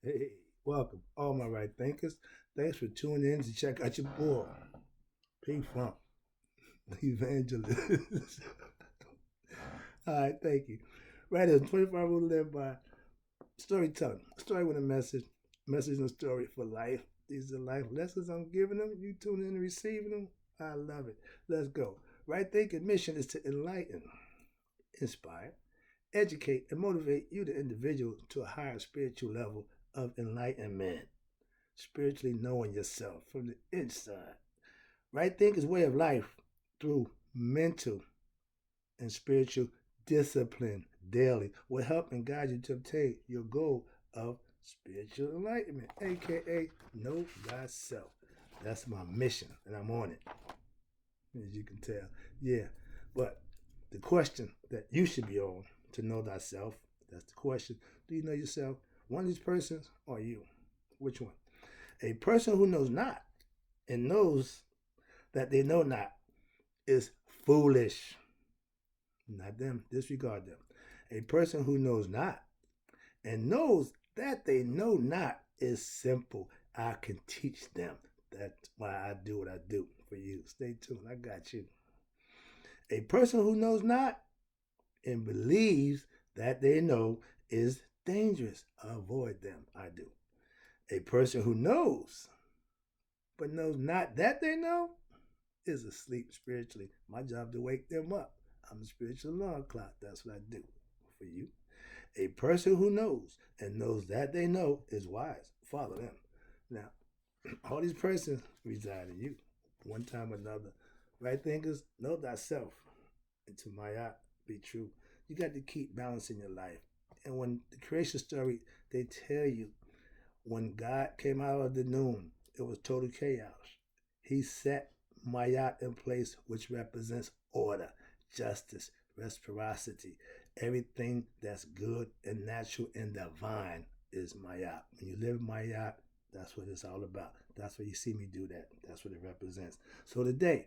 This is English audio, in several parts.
Hey, welcome, all my right thinkers. Thanks for tuning in to check out your boy, P Funk, evangelist. All right, thank you. Right here, 25 rules to live by storytelling. Story with a message and story for life. These are life lessons I'm giving them. You tune in and receiving them. I love it. Let's go. Right thinking mission is to enlighten, inspire, educate, and motivate you, the individual, to a higher spiritual level of enlightenment. Spiritually knowing yourself from the inside. Right thinking's way of life through mental and spiritual discipline daily will help and guide you to obtain your goal of spiritual enlightenment, aka know thyself. That's my mission, and I'm on it, as you can tell. Yeah, but the question that you should be on to know thyself, that's the question. Do you know yourself? One of these persons or you? Which one? A person who knows not and knows that they know not is foolish. Not them, disregard them. A person who knows not and knows that they know not is simple. I can teach them. That's why I do what I do for you. Stay tuned. I got you. A person who knows not and believes that they know is dangerous. Avoid them. I do. A person who knows but knows not that they know is asleep spiritually. My job to wake them up. I'm a spiritual alarm clock. That's what I do for you. A person who knows and knows that they know is wise. Follow them. Now, all these persons reside in you, one time or another. Right thinkers, know thyself. And to my eye, be true. You got to keep balancing your life. And when the creation story, they tell you when God came out of the noon, it was total chaos. He set Mayat in place, which represents order, justice, reciprocity. Everything that's good and natural and divine is Mayat. When you live Mayat, that's what it's all about. That's why you see me do that. That's what it represents. So today,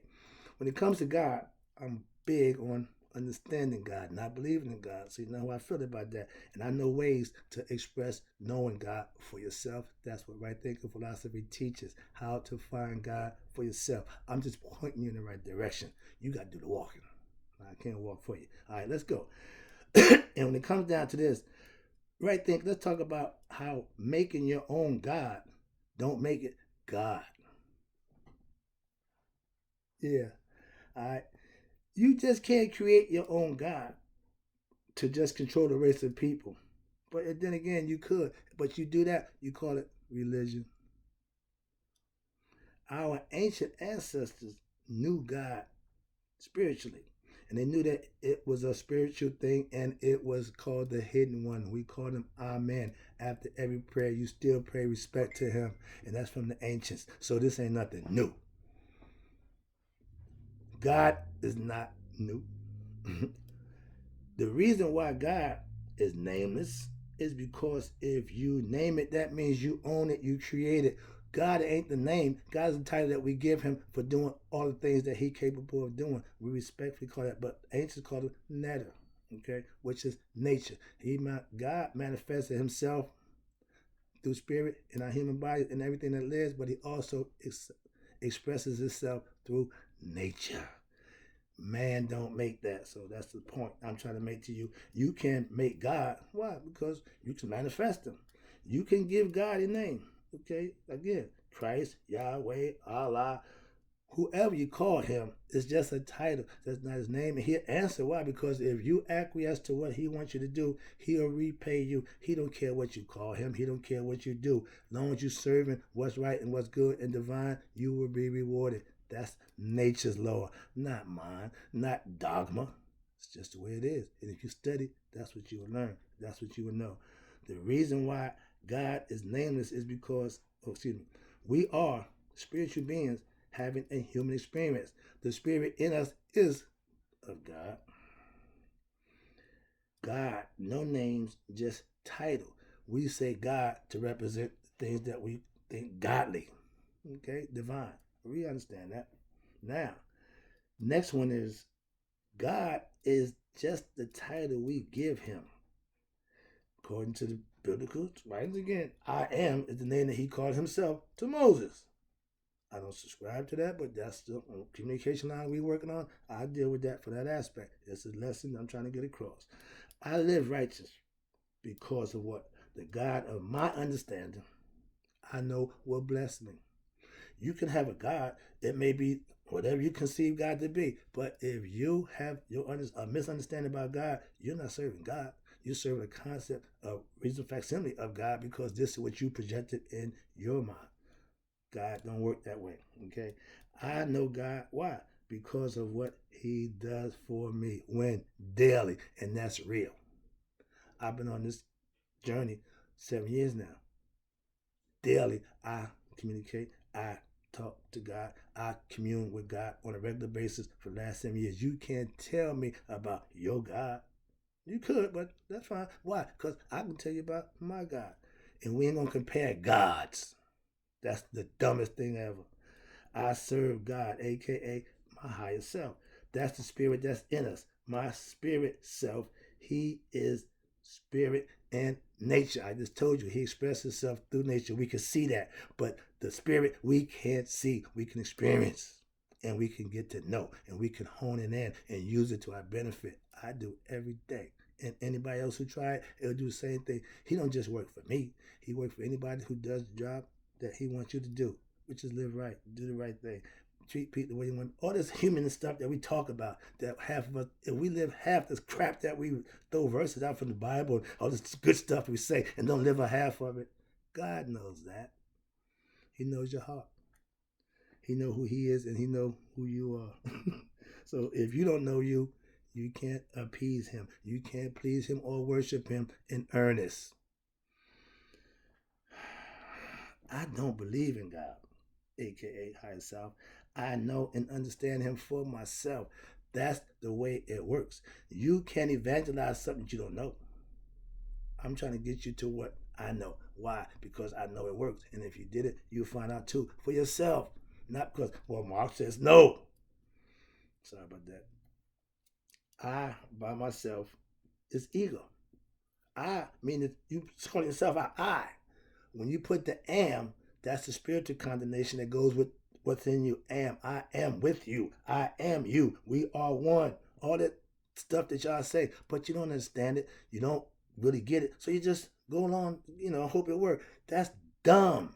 when it comes to God, I'm big on understanding God, not believing in God. So you know how I feel about that. And I know ways to express knowing God for yourself. That's what right thinking philosophy teaches, how to find God for yourself. I'm just pointing you in the right direction. You got to do the walking. I can't walk for you. All right, let's go. And when it comes down to this, right think, let's talk about how making your own God don't make it God. Yeah. All right. You just can't create your own God to just control the race of people. But then again, you could. But you do that, you call it religion. Our ancient ancestors knew God spiritually. And they knew that it was a spiritual thing and it was called the hidden one. We call him Amen. After every prayer, you still pay respect to him. And that's from the ancients. So this ain't nothing new. God is not new. The reason why God is nameless is because if you name it, that means you own it, you create it. God ain't the name. God is the title that we give him for doing all the things that he's capable of doing. We respectfully call that, but ancients call it netta, okay, which is nature. God manifested himself through spirit in our human body and everything that lives, but he also expresses himself through nature. Man don't make that. So that's the point I'm trying to make to you. You can make God. Why? Because you can manifest him. You can give God a name. Okay? Again, Christ, Yahweh, Allah, whoever you call him, is just a title. That's not his name. And he'll answer. Why? Because if you acquiesce to what he wants you to do, he'll repay you. He don't care what you call him. He don't care what you do. As long as you're serving what's right and what's good and divine, you will be rewarded. That's nature's law, not mine, not dogma. It's just the way it is. And if you study, that's what you will learn. That's what you will know. The reason why God is nameless is because, we are spiritual beings having a human experience. The spirit in us is of God. God, no names, just title. We say God to represent things that we think godly, okay, divine. We understand that. Now, next one is God is just the title we give him, according to the biblical writings again. I am is the name that he called himself to Moses. I don't subscribe to that, but that's the communication line we're working on. I deal with that for that aspect. It's a lesson I'm trying to get across. I live righteous because of what? The God of my understanding, I know will bless me. You can have a God, it may be whatever you conceive God to be, but if you have a misunderstanding about God, you're not serving God. You're serving a concept of reason facsimile of God because this is what you projected in your mind. God don't work that way. Okay. I know God. Why? Because of what he does for me when daily. And that's real. I've been on this journey 7 years now. Daily, I communicate. I talk to God. I commune with God on a regular basis for the last 7 years. You can't tell me about your God. You could, but that's fine. Why? Because I can tell you about my God. And we ain't going to compare gods. That's the dumbest thing ever. I serve God, aka my higher self. That's the spirit that's in us. My spirit self, he is spirit and nature. I just told you, he expresses himself through nature. We can see that. But the spirit, we can't see. We can experience. And we can get to know. And we can hone it in and use it to our benefit. I do every day. And anybody else who try it, it'll do the same thing. He don't just work for me. He works for anybody who does the job that he wants you to do, which is live right, do the right thing, treat people the way you want. All this human stuff that we talk about, that half of us, if we live half this crap that we throw verses out from the Bible, all this good stuff we say, and don't live a half of it, God knows that. He knows your heart. He knows who he is, and he knows who you are. So if you don't know you, you can't appease him. You can't please him or worship him in earnest. I don't believe in God, aka higher self. I know and understand him for myself. That's the way it works. You can't evangelize something you don't know. I'm trying to get you to what I know. Why? Because I know it works. And if you did it, you'll find out too for yourself. Not because, well, Mark says no. Sorry about that. I, by myself, is ego. I mean, you call yourself an I. When you put the am, that's the spiritual condemnation that goes with what's in you. I am with you. I am you. We are one. All that stuff that y'all say, but you don't understand it. You don't really get it. So you just go along, hope it works. That's dumb.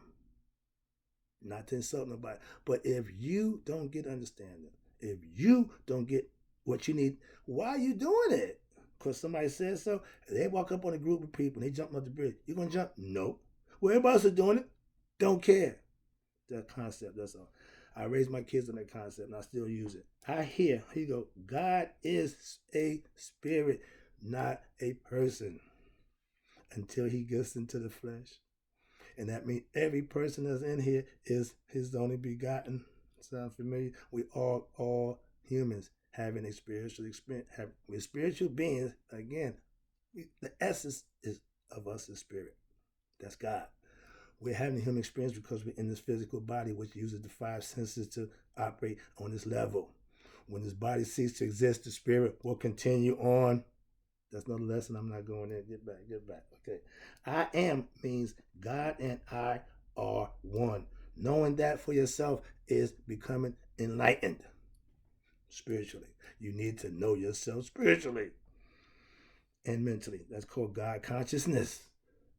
Not to insult nobody. But if you don't get understanding, if you don't get what you need, why are you doing it? Because somebody says so. They walk up on a group of people and they jump off the bridge. You gonna jump? Nope. Well, everybody else is doing it. Don't care. That concept, that's all. I raised my kids on that concept and I still use it. Here you go. God is a spirit, not a person. Until he gets into the flesh. And that means every person that's in here is his only begotten. Sound familiar? We are all humans having a spiritual experience. We're spiritual beings. Again, the essence of us is spirit. That's God. We're having a human experience because we're in this physical body, which uses the five senses to operate on this level. When this body ceases to exist, the spirit will continue on. That's another lesson. I'm not going there. Get back. Okay. I am means God and I are one. Knowing that for yourself is becoming enlightened spiritually. You need to know yourself spiritually and mentally. That's called God consciousness.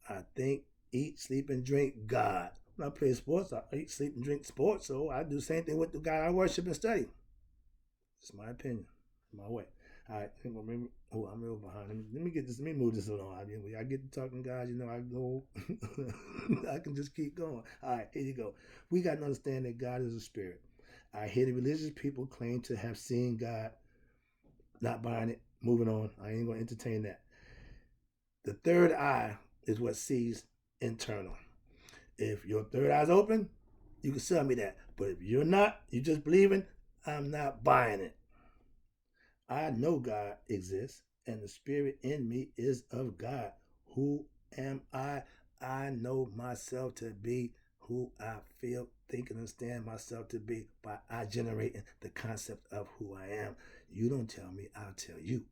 I think, eat, sleep, and drink God. When I play sports, I eat, sleep, and drink sports. So I do the same thing with the God I worship and study. It's my opinion, my way. All right, I'm real behind. Let me move this along. I get to talking, guys. I go. I can just keep going. All right, here you go. We got to understand that God is a spirit. I hear the religious people claim to have seen God. Not buying it. Moving on. I ain't going to entertain that. The third eye is what sees internal. If your third eye's open, you can sell me that. But if you're not, you're just believing, I'm not buying it. I know God exists, and the spirit in me is of God. Who am I? I know myself to be who I feel, think, and understand myself to be by I generating the concept of who I am. You don't tell me, I'll tell you.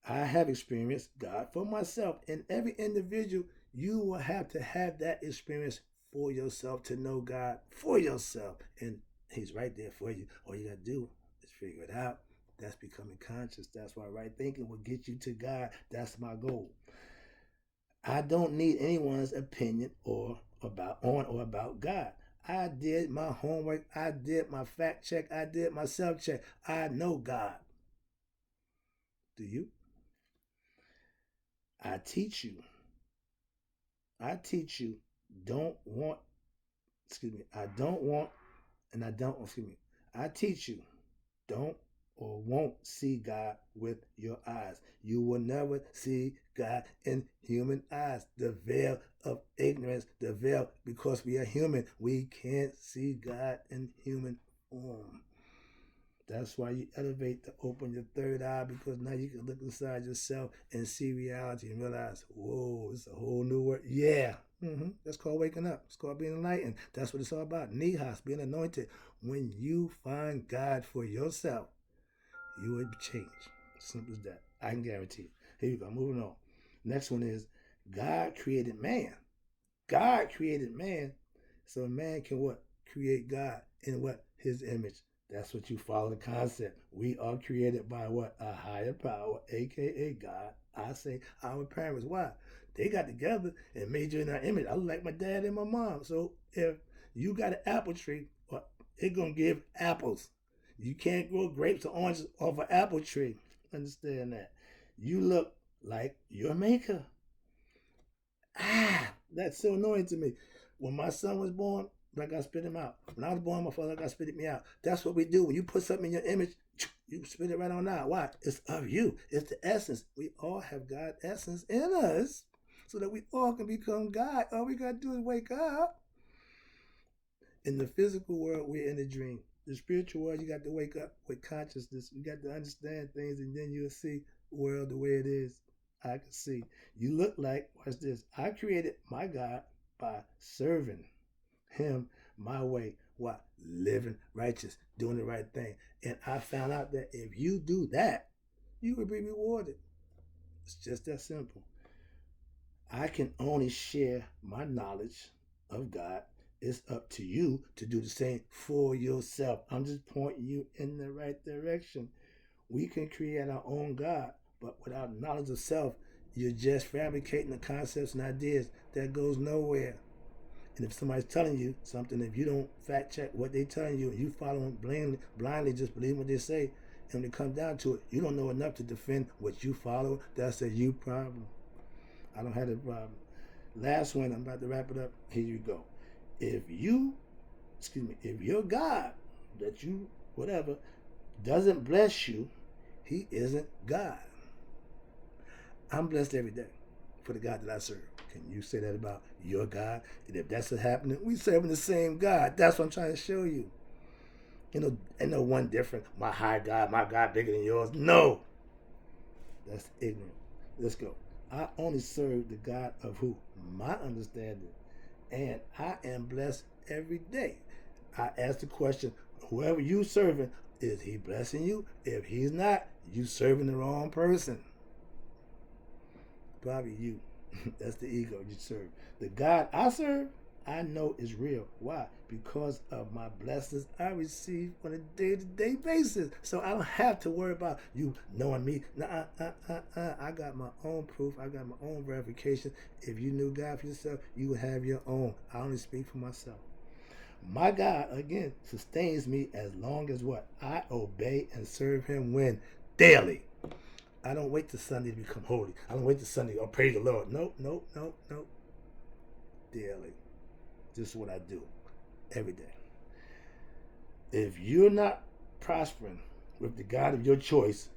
I have experienced God for myself. And every individual, you will have to have that experience for yourself to know God for yourself. And He's right there for you. All you got to do is figure it out. That's becoming conscious. That's why right thinking will get you to God. That's my goal. I don't need anyone's opinion or about God. I did my homework. I did my fact check. I did my self check. I know God. Do you? I teach you. I teach you. Don't want. Excuse me. I don't want, and I don't. Excuse me. I teach you. Don't or won't see God with your eyes. You will never see God in human eyes. The veil of ignorance, the veil, because we are human, we can't see God in human form. That's why you elevate to open your third eye, because now you can look inside yourself and see reality and realize, whoa, it's a whole new world. Yeah. That's called waking up. It's called being enlightened. That's what it's all about. Nihas, being anointed. When you find God for yourself, you would change. Simple as that. I can guarantee it. Here you go. Moving on. Next one is God created man. God created man, so man can what? Create God in what? His image. That's what you follow the concept. We are created by what? A higher power, aka God. I say our parents. Why? They got together and made you in our image. I look like my dad and my mom. So if you got an apple tree, well, it's gonna give apples. You can't grow grapes or oranges off an apple tree. Understand that. You look like your maker. That's so annoying to me. When my son was born, like I spit him out. When I was born, my father like I spit me out. That's what we do. When you put something in your image, you spit it right on out. Why? It's of you. It's the essence. We all have God essence in us, so that we all can become God. All we gotta do is wake up. In the physical world, we're in a dream. The spiritual world, you got to wake up with consciousness. You got to understand things, and then you'll see the world the way it is. I can see. You look like, watch this. I created my God by serving Him my way. What? Living righteous, doing the right thing. And I found out that if you do that, you will be rewarded. It's just that simple. I can only share my knowledge of God. It's up to you to do the same for yourself. I'm just pointing you in the right direction. We can create our own God, but without knowledge of self, you're just fabricating the concepts and ideas that goes nowhere. And if somebody's telling you something, if you don't fact check what they're telling you, and you follow them blindly just believe what they say, and when it comes down to it, you don't know enough to defend what you follow. That's a you problem. I don't have a problem. Last one, I'm about to wrap it up. Here you go. If you, excuse me, if your God that you, whatever, doesn't bless you, He isn't God. I'm blessed every day for the God that I serve. Can you say that about your God? And if that's what's happening, we serving the same God. That's what I'm trying to show you. Ain't no one different. My God bigger than yours. No. That's ignorant. Let's go. I only serve the God of who? My understanding. And I am blessed every day. I ask the question, whoever you serving, is he blessing you? If he's not, you serving the wrong person. Probably you. That's the ego you serve. The God I serve, I know is real. Why? Because of my blessings I receive on a day-to-day basis. So I don't have to worry about you knowing me. I got my own proof. I got my own verification. If you knew God for yourself, you would have your own. I only speak for myself. My God, again, sustains me as long as what? I obey and serve Him when? Daily. I don't wait till Sunday to become holy. I don't wait till Sunday, oh, praise the Lord. Nope, nope, nope, nope. Daily. This is what I do every day. If you're not prospering with the God of your choice,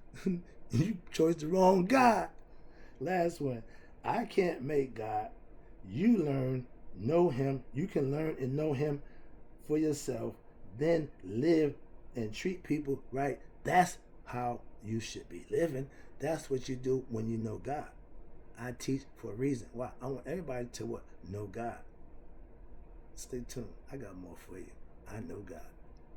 you chose the wrong God. Last one. I can't make God. You learn, know Him. You can learn and know Him for yourself. Then live and treat people right. That's how you should be living. That's what you do when you know God. I teach for a reason. Why? I want everybody to what? Know God. Stay tuned. I got more for you. I know God.